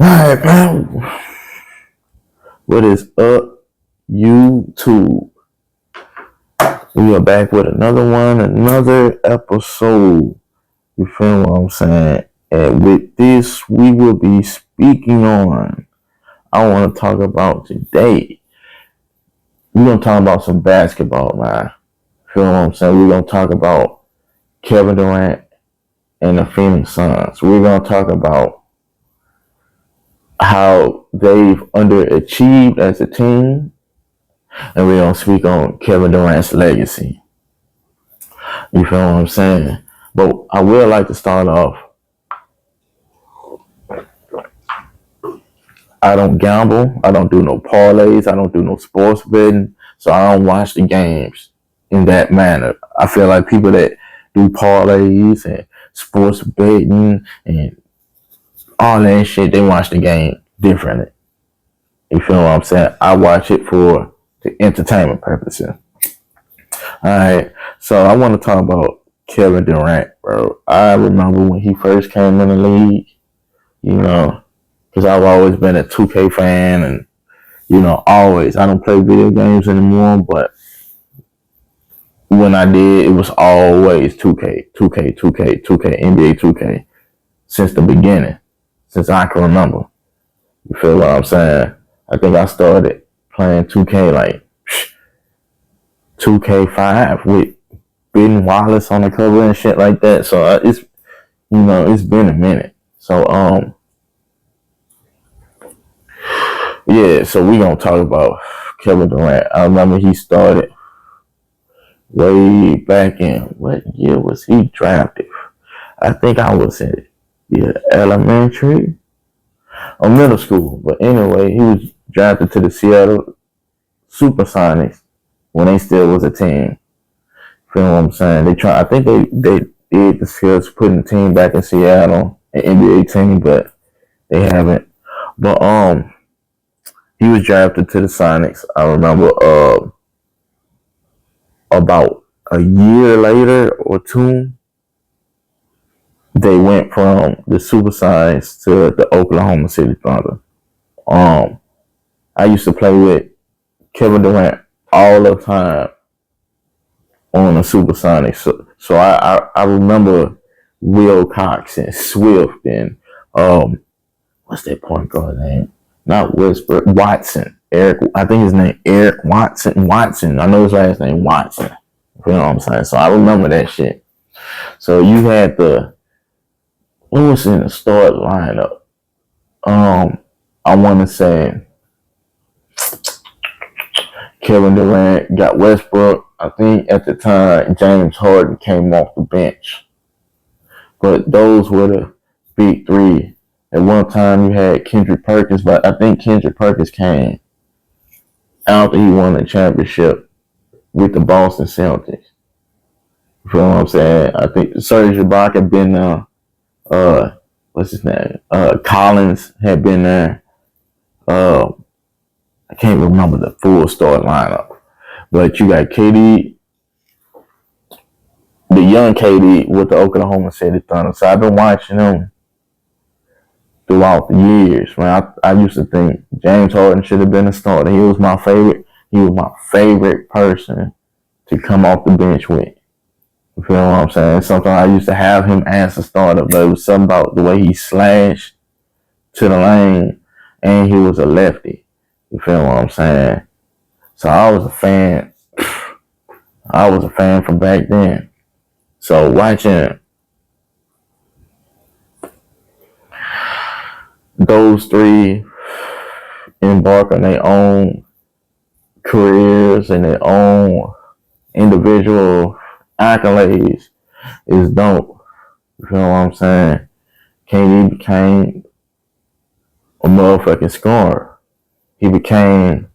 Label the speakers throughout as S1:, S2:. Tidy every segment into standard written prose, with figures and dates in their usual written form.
S1: Alright, man. What is up, YouTube? We are back with another one, another episode. You feel what I'm saying? And with this, we will be speaking on. I want to talk about today. We're going to talk about some basketball, man. Feel what I'm saying? We're going to talk about Kevin Durant and the Phoenix Suns. We're going to talk about how they've underachieved as a team, and we're going to speak on Kevin Durant's legacy. You feel what I'm saying? But I would like to start off. I don't gamble. I don't do no parlays. I don't do no sports betting. So I don't watch the games in that manner. I feel like people that do parlays and sports betting and all that shit, they watch the game differently. You feel what I'm saying? I watch it for the entertainment purposes. Alright, so I want to talk about Kevin Durant, bro. I remember when he first came in the league, because I've always been a 2K fan, and always. I don't play video games anymore, but when I did, it was always 2K, 2K, 2K, 2K, NBA 2K since the beginning, since I can remember. You feel what I'm saying? I think I started playing 2K like 2K5 with Ben Wallace on the cover and shit like that. So it's been a minute. So so we gonna talk about Kevin Durant. I remember he started way back in, what year was he drafted? I think I was in elementary or middle school. But anyway, he was drafted to the Seattle Supersonics when they still was a team. Feel what I'm saying? I think they did discuss putting the team back in Seattle, an NBA team, but they haven't. But he was drafted to the Sonics. I remember about a year later or two, they went from the Supersonics to the Oklahoma City Thunder. I used to play with Kevin Durant all the time on the Supersonics. So I remember Will Cox and Swift and what's that point guard name? Not Westbrook, Watson. I think his name Eric Watson. I know his last name Watson. You know what I'm saying? So I remember that shit. So you had what was in the start lineup? I want to say Kevin Durant got Westbrook. I think at the time James Harden came off the bench. But those were the big three. At one time you had Kendrick Perkins, but I think Kendrick Perkins came after he won the championship with the Boston Celtics. You feel what I'm saying? I think Serge Ibaka had been there. What's his name? Collins had been there. I can't remember the full start lineup. But you got KD, the young KD with the Oklahoma City Thunder. So I've been watching them throughout the years. Man, I used to think James Harden should have been a starter. He was my favorite. He was my favorite person to come off the bench with. You feel what I'm saying? Sometimes I used to have him as a starter, but it was something about the way he slashed to the lane, and he was a lefty. You feel what I'm saying? So I was a fan. I was a fan from back then. So watching those three embark on their own careers and their own individual accolades is dope. You feel what I'm saying? KD became a motherfucking scorer. He became,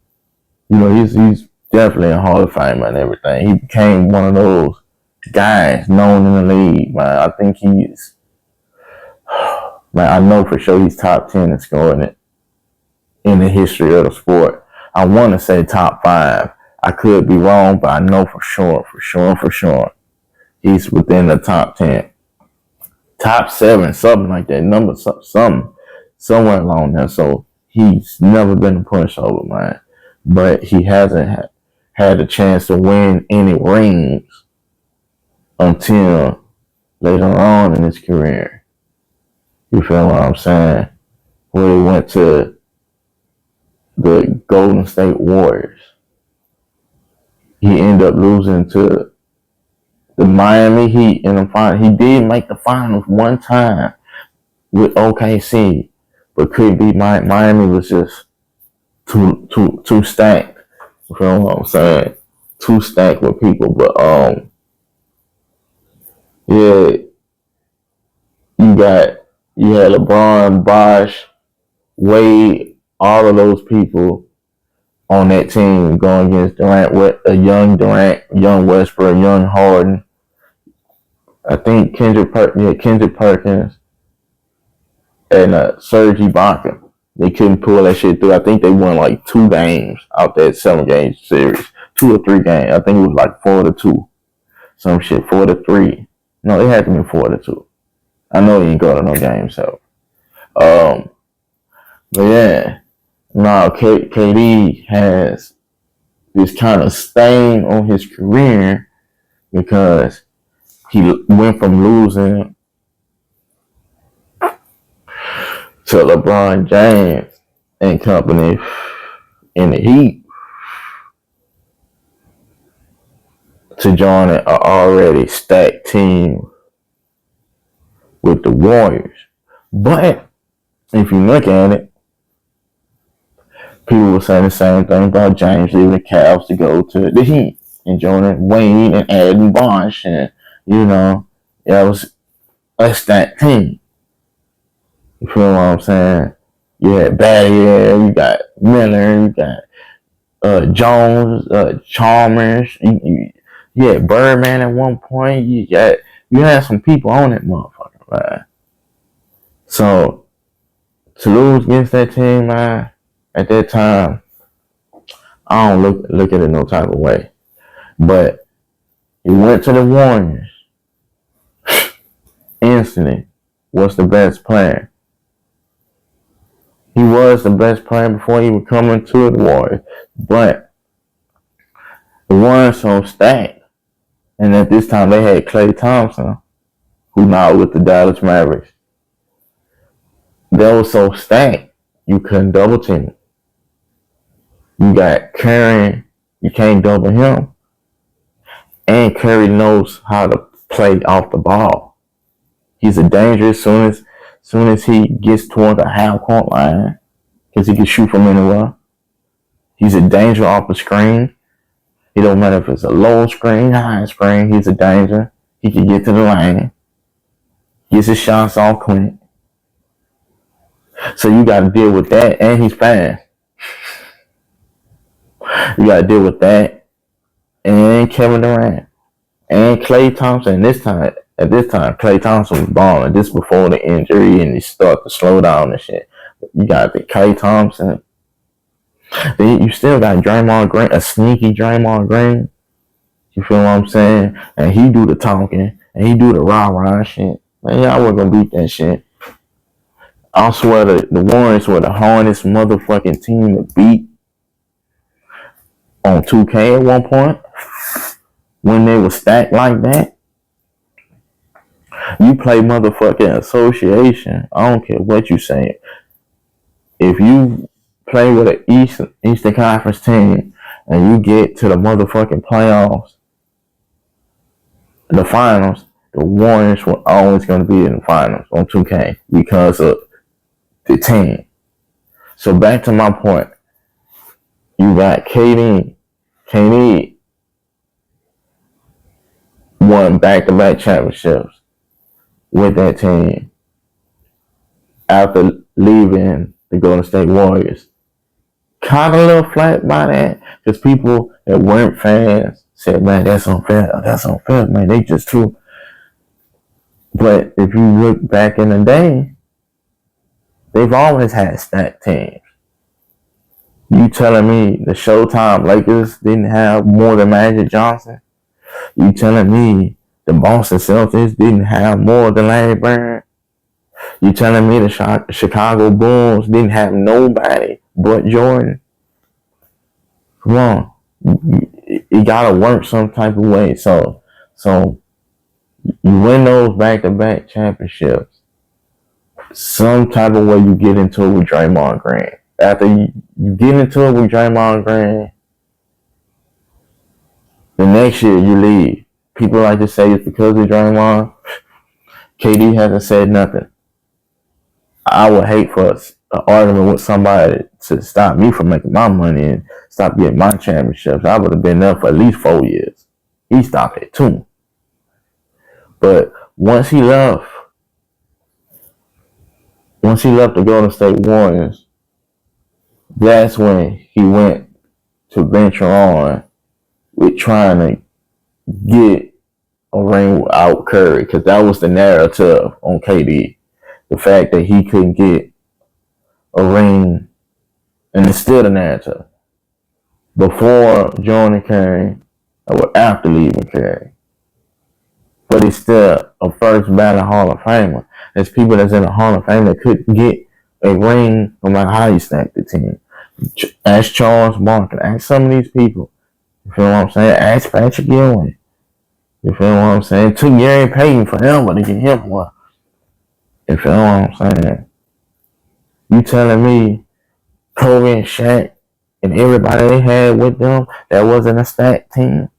S1: he's definitely a Hall of Famer and everything. He became one of those guys known in the league, man. I think he's, man, I know for sure he's top 10 in scoring it in the history of the sport. I want to say top 5. I could be wrong, but I know for sure. He's within the top 10. Top 7, something like that. Number something somewhere along there. So he's never been a pushover, man. But he hasn't had a chance to win any rings until later on in his career. You feel what I'm saying? Where he went to the Golden State Warriors. He ended up losing to the Miami Heat in the final. He did make the finals one time with OKC, but couldn't beat Miami. Miami was just too stacked. You feel what I'm saying? Too stacked with people. But yeah, you had LeBron, Bosh, Wade, all of those people on that team going against Durant, with a young Durant, young Westbrook, young Harden. I think Kendrick Perkins and Serge Ibaka. They couldn't pull that shit through. I think they won like 2 games out that 7-game series. 2 or 3 games. I think it was like 4-2. Some shit, 4-3. No, it had to be 4-2. I know he didn't go to no game, so. But yeah. Now, KD has this kind of stain on his career because he went from losing to LeBron James and company in the Heat to join an already stacked team with the Warriors. But if you look at it, people were saying the same thing about James leaving the Cavs to go to the Heat and joining Wade and adding Bosh, and that was a stacked team. You feel what I'm saying? You had Battier, you got Miller, you got Jones, Chalmers, you had Birdman at one point. You had some people on that motherfucker, right? So to lose against that team, man, at that time, I don't look at it no type of way. But he went to the Warriors. Instantly was the best player. He was the best player before he was coming to the Warriors. But the Warriors so stacked. And at this time they had Klay Thompson, who now with the Dallas Mavericks. They were so stacked, you couldn't double team. You got Curry, you can't double him. And Curry knows how to play off the ball. He's a danger as soon as he gets toward the half-court line, because he can shoot from anywhere. He's a danger off the screen. It don't matter if it's a low screen, high screen, he's a danger. He can get to the lane. Gets his shots off quick. So you got to deal with that, and he's fast. You got to deal with that, and Kevin Durant, and Klay Thompson. At this time, Klay Thompson was balling. This before the injury, and he started to slow down and shit. You got the Klay Thompson. Then you still got Draymond Green, a sneaky Draymond Green. You feel what I'm saying? And he do the talking, and he do the rah-rah shit. Man, y'all wasn't gonna beat that shit. I swear the Warriors were the hardest motherfucking team to beat on 2K at one point. When they were stacked like that. You play motherfucking association. I don't care what you say. If you play with an Eastern Conference team and you get to the motherfucking playoffs, the finals, the Warriors were always going to be in the finals on 2K because of the team. So back to my point. You got KD. KD won back-to-back championships with that team after leaving the Golden State Warriors. Kind of a little flat by that, because people that weren't fans said, man, that's unfair. That's unfair, man. They just too. But if you look back in the day, they've always had stacked teams. You telling me the Showtime Lakers didn't have more than Magic Johnson? You telling me the Boston Celtics didn't have more than Larry Bird? You telling me the Chicago Bulls didn't have nobody but Jordan? Come on, you gotta work some type of way. So you win those back-to-back championships. Some type of way you get into it with Draymond Green. After you get into it with Draymond Green, the next year you leave. People like to say it's because of Draymond. KD hasn't said nothing. I would hate for an argument with somebody to stop me from making my money and stop getting my championships. I would have been there for at least 4 years. He stopped it too. But once he left the Golden State Warriors, that's when he went to venture on with trying to get a ring without Curry, because that was the narrative on KD. The fact that he couldn't get a ring, and it's still the narrative. Before joining Curry, or after leaving Curry. But he's still a first ballot Hall of Famer. There's people that's in the Hall of Fame that couldn't get a ring no matter how you stack the team. Ask Charles Barkley. Ask some of these people. You feel what I'm saying? Ask Patrick Ewing. You feel what I'm saying? It took Gary Payton forever to get him one. You feel what I'm saying? You telling me Kobe and Shaq and everybody they had with them that wasn't a stacked team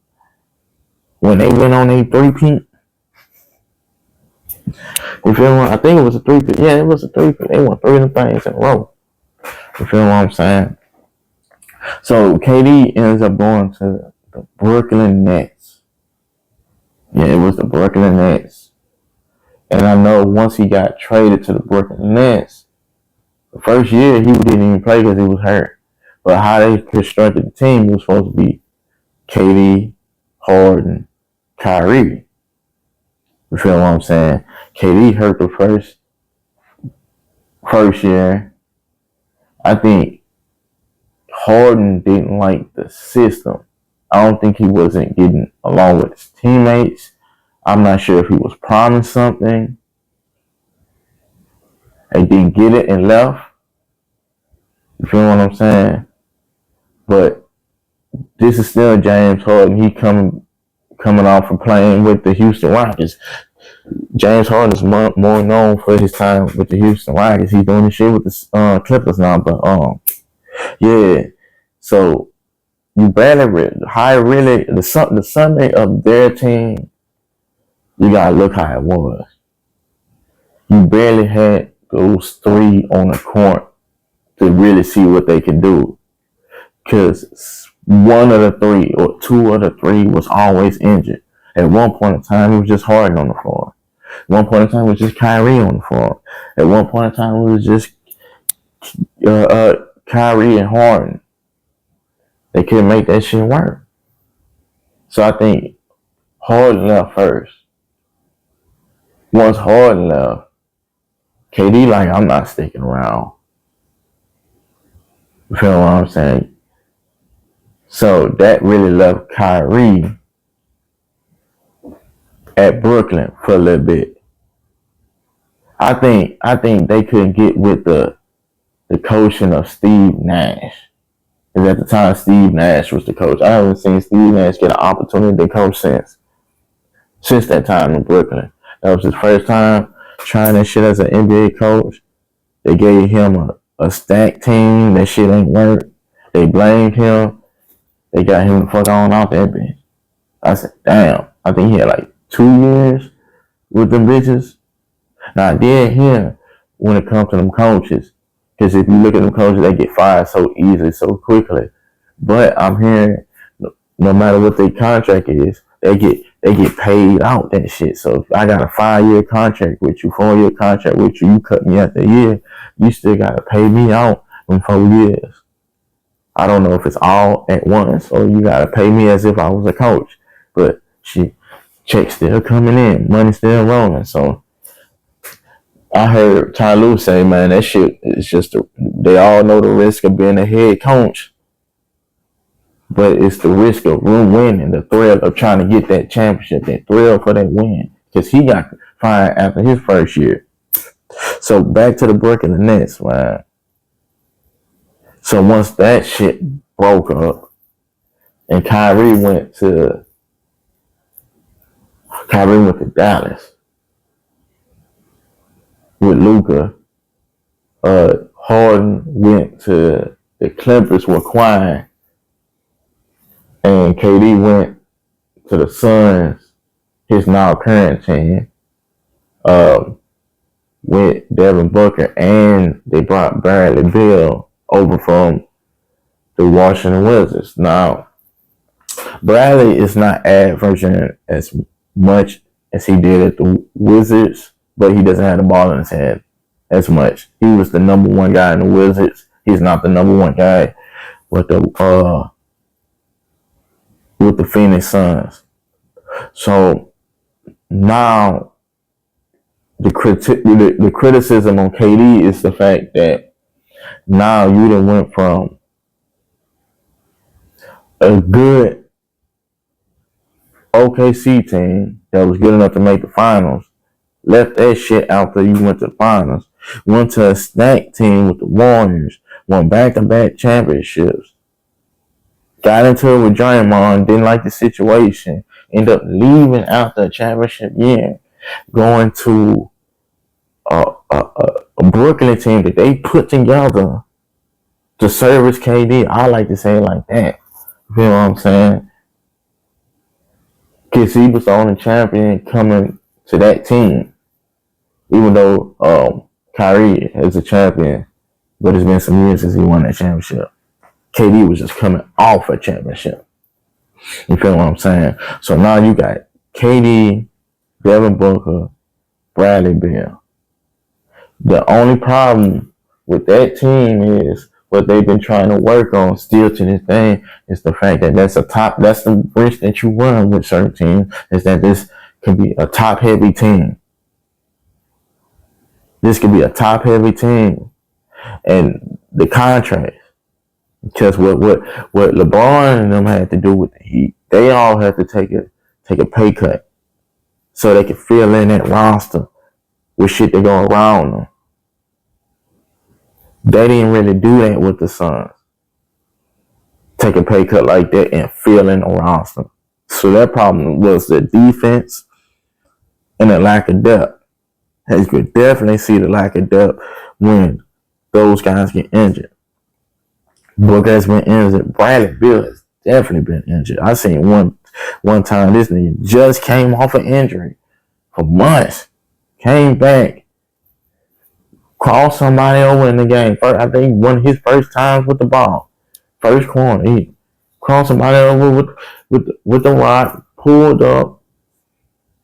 S1: when they went on a three-peat? You feel what? I think it was a three-peat. Yeah, it was a three-peat. They won 3 of the things in a row. You feel what I'm saying? So KD ends up going to the Brooklyn Nets. Yeah, it was the Brooklyn Nets. And I know once he got traded to the Brooklyn Nets, the first year he didn't even play because he was hurt. But how they constructed the team was supposed to be KD, Harden, Kyrie. You feel what I'm saying? KD hurt the first year. I think Harden didn't like the system. I don't think he wasn't getting along with his teammates. I'm not sure if he was promised something and didn't get it and left. You feel what I'm saying? But this is still James Harden. He coming off of playing with the Houston Rockets. James Harden is more known for his time with the Houston Rockets. He's doing this shit with the Clippers now. But yeah. So you barely really the Sunday of their team. You gotta look how it was. You barely had those 3 on the court to really see what they can do, because one of the 3 or 2 of the 3 was always injured. At one point in time, it was just Harden on the floor. At one point in time, it was just Kyrie on the floor. At one point in time, it was just Kyrie and Harden. They couldn't make that shit work. So I think Harden left first. Once Harden left, KD like, I'm not sticking around. You feel what I'm saying? So that really left Kyrie at Brooklyn for a little bit. I think they couldn't get with the coaching of Steve Nash. Because at the time, Steve Nash was the coach. I haven't seen Steve Nash get an opportunity to coach since that time in Brooklyn. That was his first time trying that shit as an NBA coach. They gave him a stacked team. That shit ain't work. They blamed him. They got him the fuck on off that bench. I said, damn. I think he had like 2 years with them bitches. Now, I did hear when it comes to them coaches, because if you look at them coaches, they get fired so easily, so quickly. But I'm hearing no matter what their contract is, they get paid out that shit. So if I got a 5-year contract with you, 4-year contract with you, you cut me after a year, you still gotta pay me out in 4 years. I don't know if it's all at once or you gotta pay me as if I was a coach. But checks still coming in, money still rolling. So I heard Ty Lue say, man, that shit is just they all know the risk of being a head coach. But it's the risk of winning, the thrill of trying to get that championship, that thrill for that win. Because he got fired after his first year. So back to the Brooklyn Nets, man. So once that shit broke up and Kyrie went to Dallas with Luka. Harden went to the Clippers with Kawhi, and KD went to the Suns, his now current team, with Devin Booker, and they brought Bradley Beal over from the Washington Wizards. Now, Bradley is not averaging as much as he did at the Wizards, but he doesn't have the ball in his hand as much. He was the number one guy in the Wizards. He's not the number one guy with the Phoenix Suns. So now the criticism on KD is the fact that now you done went from a good OKC team that was good enough to make the finals, left that shit after you went to the finals, went to a stacked team with the Warriors, won back-to-back championships, got into it with Draymond, didn't like the situation, ended up leaving after a championship year, going to a Brooklyn team that they put together to service KD. I like to say it like that. You know what I'm saying? Because he was the only champion coming to that team. Even though Kyrie is a champion, but it's been some years since he won that championship. KD was just coming off a championship. You feel what I'm saying? So now you got KD, Devin Booker, Bradley Beal. The only problem with that team is what they've been trying to work on still to this day is the fact that that's the risk that you run with certain teams, is that this could be a top heavy team. This could be a top heavy team. And the contrast, because what LeBron and them had to do with the Heat, they all had to take a pay cut so they could fill in that roster with shit that go around them. They didn't really do that with the Suns. Take a pay cut like that and fill in the roster. So that problem was the defense and the lack of depth. As you could definitely see the lack of depth when those guys get injured. Booker has been injured. Bradley Beal has definitely been injured. I seen one time this nigga just came off an injury for months. Came back. Crossed somebody over in the game. I think one of his first times with the ball. First corner. He crossed somebody over with the rock. Pulled up.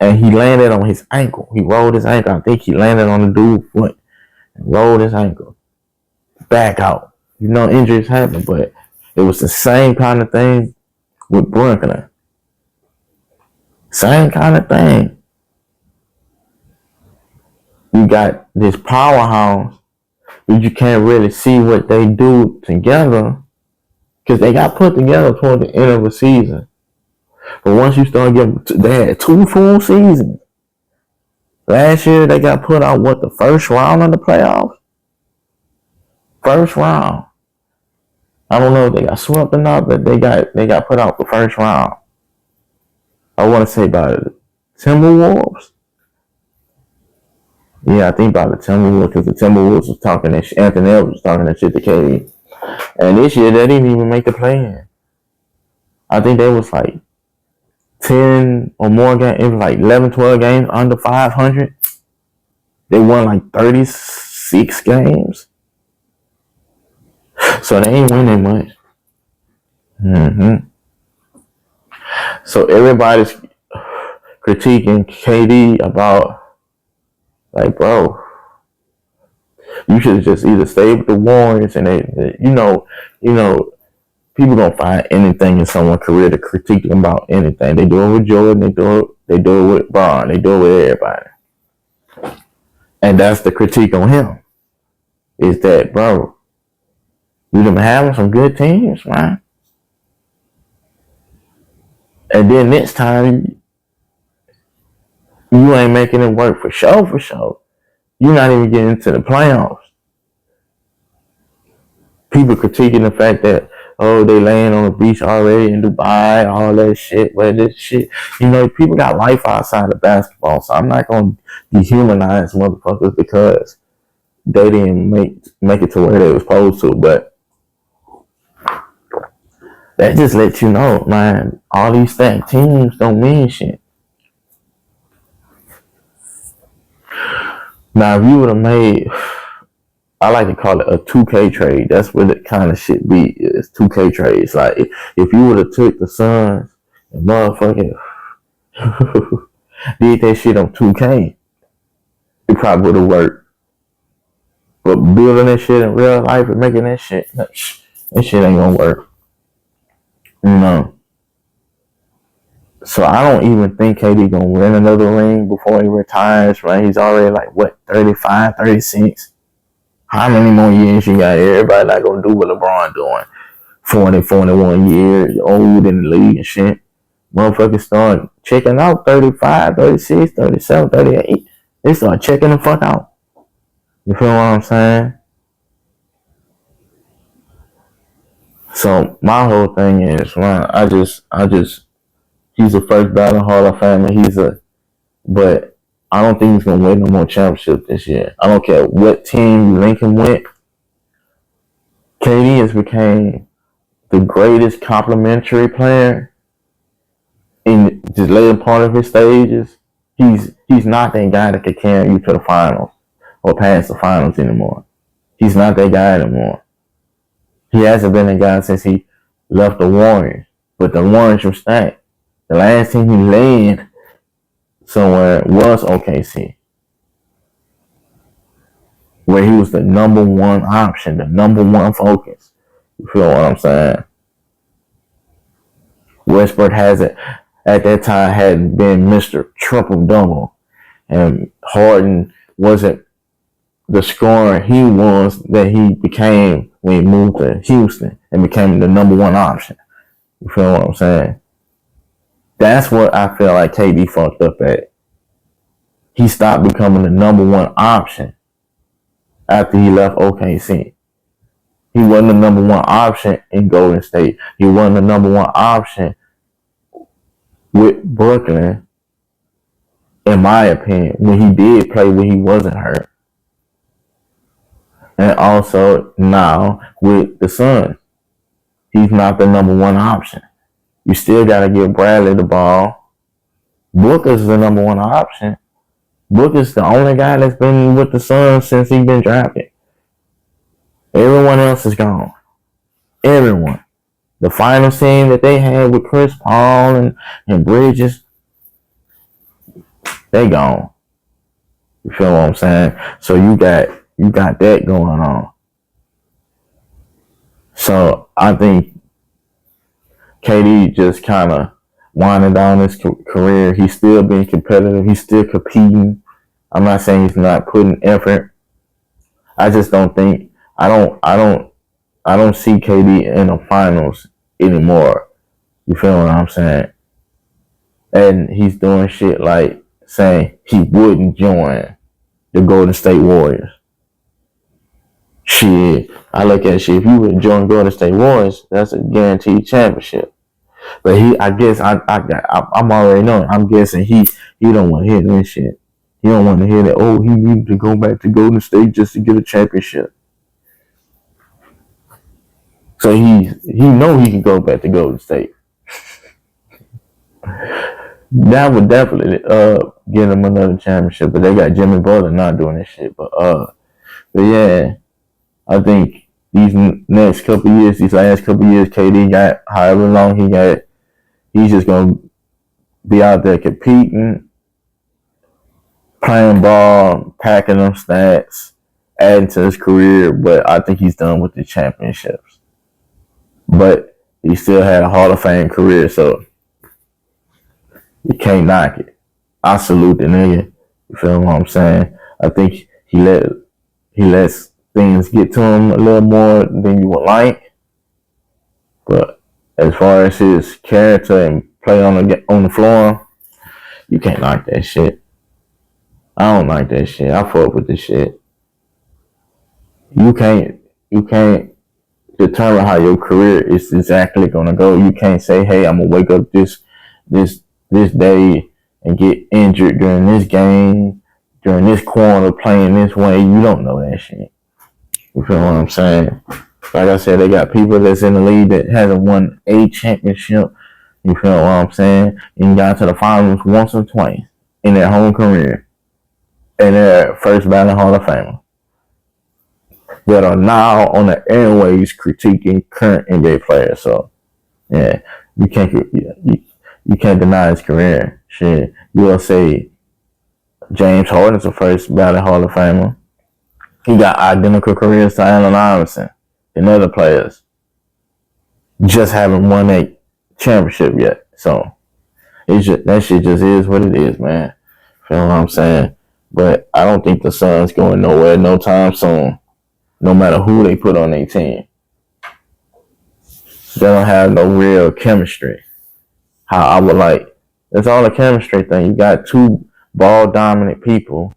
S1: And he landed on his ankle. He rolled his ankle. I think he landed on the dude's foot. And rolled his ankle. Back out. You know, injuries happen, but it was the same kind of thing with Brooklyn. Same kind of thing. You got this powerhouse, but you can't really see what they do together because they got put together toward the end of the season. But once you start getting, they had 2 full seasons. Last year they got put out the first round of the playoffs. First round. I don't know if they got swept or not, but they got put out the first round. I want to say by the Timberwolves. Yeah, I think about the Timberwolves because the Timberwolves was talking that shit. Anthony Edwards was talking that shit to KD. And this year they didn't even make the play-in. I think they was like 10 or more games. It was like 11, 12 games under 500. They won like 36 games. So they ain't winning much. So everybody's critiquing KD about, like, bro, you should have just either stayed with the Warriors and they you know, people gonna find anything in someone's career to critique them about anything. They do it with Jordan, they do it with Bron, they do it with everybody. And that's the critique on him. Is that, bro, you been having some good teams, man. And then next time you ain't making it work for sure. You're not even getting into the playoffs. People critiquing the fact that, oh, they laying on the beach already in Dubai, all that shit. But this shit, people got life outside of basketball. So I'm not gonna dehumanize motherfuckers because they didn't make it to where they was supposed to. But that just lets you know, man, all these stacked teams don't mean shit. Now, if you would have made, I like to call it a 2K trade. That's what it kind of shit be. Is 2K trades. Like if you would have took the Suns and motherfucking did that shit on 2K, it probably would have worked. But building that shit in real life and making that shit ain't gonna work. So I don't even think KD gonna win another ring before he retires, right? He's already like, what, 35, 36? How many more years you got? Everybody not gonna do what LeBron doing. 40, 41 years, old in the league and shit. Motherfuckers start checking out 35, 36, 37, 38. They start checking the fuck out. You feel what I'm saying? So my whole thing is, man, I just he's the first ballot Hall of Famer. But I don't think he's gonna win no more championships this year. I don't care what team you link him with. KD has became the greatest complimentary player in just later part of his stages. He's not that guy that could carry you to the finals or past the finals anymore. He's not that guy anymore. He hasn't been a guy since he left the Warriors. But the Warriors were stacked. The last team he led somewhere was OKC, where he was the number one option, the number one focus. You feel what I'm saying? Westbrook hasn't, at that time, had been Mr. Triple-Double, and Harden wasn't the scorer he was that he became when he moved to Houston and became the number one option. You feel what I'm saying? That's what I feel like KD fucked up at. He stopped becoming the number one option after he left OKC. He wasn't the number one option in Golden State. He wasn't the number one option with Brooklyn, in my opinion, when he did play when he wasn't hurt. And also now with the Suns, he's not the number one option. You still got to give Bradley the ball. Booker's the number one option. Booker's the only guy that's been with the Suns since he's been drafted. Everyone else is gone. Everyone. The final scene that they had with Chris Paul and Bridges, they gone. You feel what I'm saying? So you got that going on. So I think KD just kind of winding down his career. He's still being competitive. He's still competing. I'm not saying he's not putting effort. I just don't think I don't see KD in the finals anymore. You feel what I'm saying? And he's doing shit like saying he wouldn't join the Golden State Warriors. Shit, I look at shit. If you would join Golden State Warriors, that's a guaranteed championship. But I'm already knowing. I'm guessing he don't want to hear that shit. He don't want to hear that. Oh, he needed to go back to Golden State just to get a championship. So he know he can go back to Golden State. That would definitely get him another championship. But they got Jimmy Butler not doing this shit. But yeah, I think these last couple years, KD got however long he got, he's just gonna be out there competing, playing ball, packing them stats, adding to his career. But I think he's done with the championships. But he still had a Hall of Fame career, so you can't knock it. I salute the nigga. You feel what I'm saying? I think he lets things get to him a little more than you would like. But as far as his character and play on the floor, you can't knock that shit. I don't like that shit. I fuck with this shit. You can't determine how your career is exactly gonna go. You can't say, hey, I'm gonna wake up this this day and get injured during this game, during this quarter, playing this way. You don't know that shit. You feel what I'm saying? Like I said, they got people that's in the league that hasn't won a championship. You feel what I'm saying? And got to the finals once or twice in their whole career. And they're first ballot Hall of Famer. That are now on the airways critiquing current NBA players. So yeah, you can't deny his career. Shit, you'll say James Harden's the first ballot Hall of Famer. He got identical careers to Allen Iverson and other players. Just haven't won a championship yet. So that shit just is what it is, man. Feel what I'm saying? But I don't think the Suns going nowhere no time soon. No matter who they put on their team. They don't have no real chemistry. How I would like. It's all a chemistry thing. You got two ball dominant people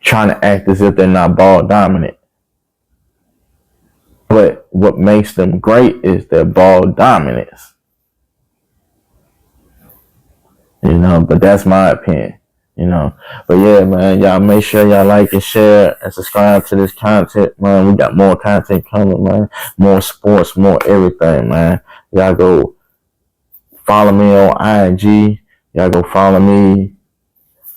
S1: trying to act as if they're not ball dominant. But what makes them great is their ball dominance. But that's my opinion. But yeah, man, y'all make sure y'all like and share and subscribe to this content, man. We got more content coming, man. More sports, more everything, man. Y'all go follow me on IG. Y'all go follow me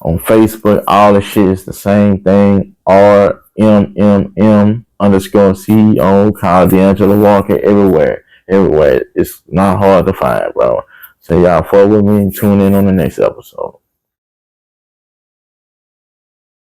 S1: on Facebook. All the shit is the same thing. RMMM_CEO. Kyle D'Angelo Walker everywhere. Everywhere. It's not hard to find, bro. So y'all follow with me and tune in on the next episode.